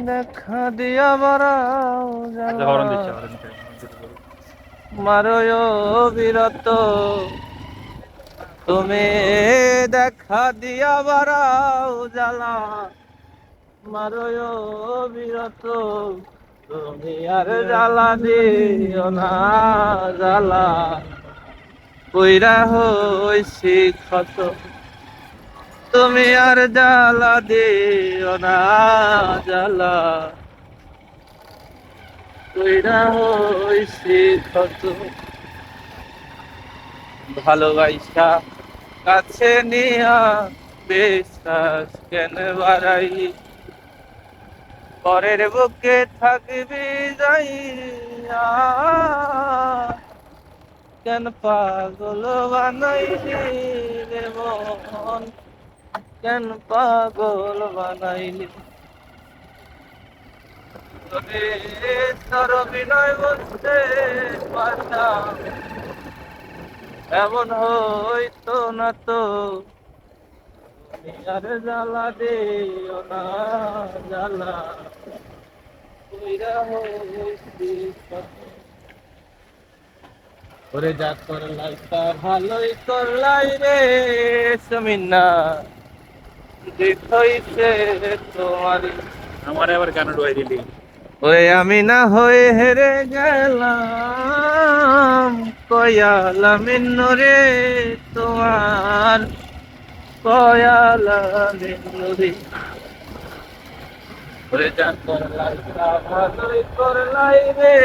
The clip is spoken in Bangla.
দেখা দিয়া বারাও আচ্ছা, জ্বালা হরন দিচ্ছে, হরন দিচ্ছে। মারয় বিরত তুমি দেখা দিয়া বারাও জ্বালা মারয় বিরত তুমি আর জ্বালা দিও না জ্বালা কইরা হইছি ক্ষত তুমি আর জ্বালা দিও না জ্বালা কইরা হইছি ক্ষত ভালোবাসা কাছে নিয়া বিশ্বাস কেন বাড়াই পরের বুকে থাকবি যাইয়া কেন পাগল বানাইলি রে মন কেন পাগল বানাইলি তোরে তোর বিনয় বলতে পারতা এমন হইতো না তো তুমি আর জ্বালা দিও না জ্বালা কইরা হইছি কত। ওরে যা করলাই তা ভালোই করলাই রে সমিনা হইছে তোমারই আমার আবার গান ডুয়াই দিলি। ওরে আমি না হয়ে হেরে গেলাম কয়ালা মিন্নুরে তোমার কয়ালা মিন্নুরে ওরে যা করলাই তা ভালোই করলাই রে